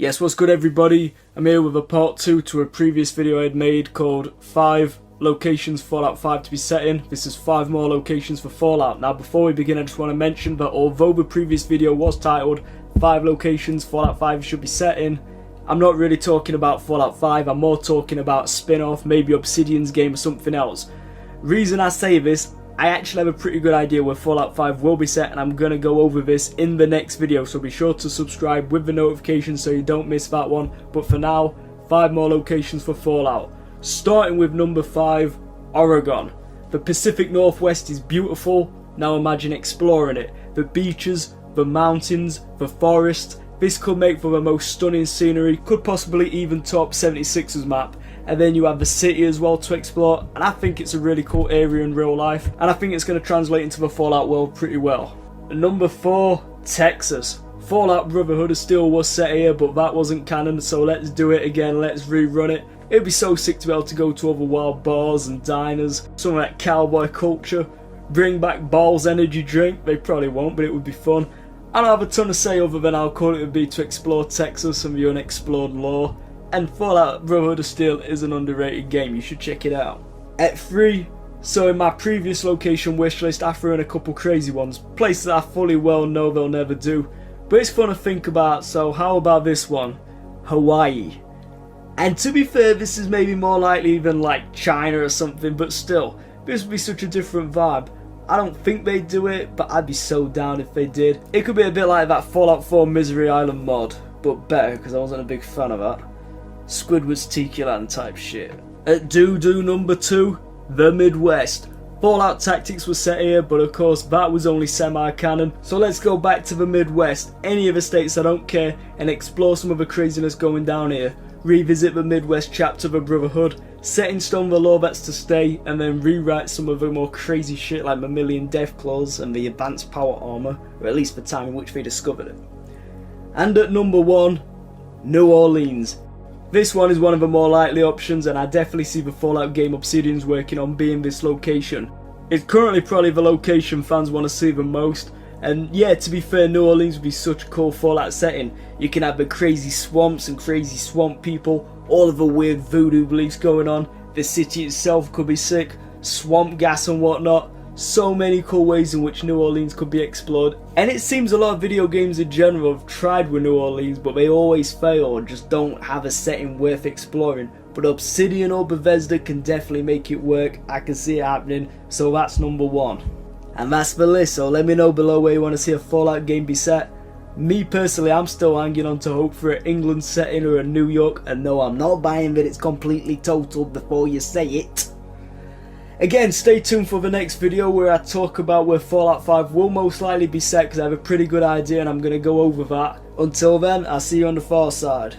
Yes, what's good everybody? I'm here with a part 2 to a previous video I had made called 5 locations Fallout 5 to be set in. This is 5 more locations for Fallout. Now before we begin I just want to mention that although the previous video was titled 5 locations Fallout 5 should be set in, I'm not really talking about Fallout 5, I'm more talking about a spin-off, maybe Obsidian's game or something else. Reason I say this, I actually have a pretty good idea where Fallout 5 will be set and I'm going to go over this in the next video, so be sure to subscribe with the notifications so you don't miss that one. But for now, 5 more locations for Fallout. Starting with number 5, Oregon. The Pacific Northwest is beautiful, now imagine exploring it. The beaches, the mountains, the forests, this could make for the most stunning scenery, could possibly even top 76's map. And then you have the city as well to explore, and I think it's a really cool area in real life, and I think it's going to translate into the Fallout world pretty well. Number 4, Texas. Fallout Brotherhood of Steel was set here, but that wasn't canon, so let's do it again, let's rerun it. It'd be so sick to be able to go to other wild bars and diners, some of that cowboy culture, bring back Ball's energy drink, they probably won't, but it would be fun. I don't have a ton to say other than how cool it would be to explore Texas and the unexplored lore. And Fallout Brotherhood of Steel is an underrated game, you should check it out. At 3, so in my previous location wishlist I threw in a couple crazy ones, places I fully well know they'll never do, but it's fun to think about, so how about this one? Hawaii. And to be fair, this is maybe more likely than like China or something, but still, this would be such a different vibe. I don't think they'd do it, but I'd be so down if they did. It could be a bit like that Fallout 4 Misery Island mod, but better because I wasn't a big fan of that. Squidward's Tiki Land type shit. At doo-doo number 2, the Midwest. Fallout Tactics was set here, but of course that was only semi-canon, so let's go back to the Midwest, any of the states I don't care, and explore some of the craziness going down here. Revisit the Midwest chapter of the Brotherhood, set in stone the law that's to stay, and then rewrite some of the more crazy shit like Mammalian Deathclaws and the Advanced Power Armor, or at least the time in which they discovered it. And at number 1, New Orleans. This one is one of the more likely options, and I definitely see the Fallout game Obsidian's working on being this location. It's currently probably the location fans want to see the most, and yeah, to be fair, New Orleans would be such a cool Fallout setting. You can have the crazy swamps and crazy swamp people, all of the weird voodoo beliefs going on, the city itself could be sick, swamp gas and whatnot. So many cool ways in which New Orleans could be explored, and it seems a lot of video games in general have tried with New Orleans, but they always fail or just don't have a setting worth exploring. But Obsidian or Bethesda can definitely make it work, I can see it happening, so that's number 1. And that's the list, so let me know below where you want to see a Fallout game be set. Me personally, I'm still hanging on to hope for an England setting or a New York, and no, I'm not buying that it's completely totaled before you say it. Again, stay tuned for the next video where I talk about where Fallout 5 will most likely be set, because I have a pretty good idea and I'm going to go over that. Until then, I'll see you on the far side.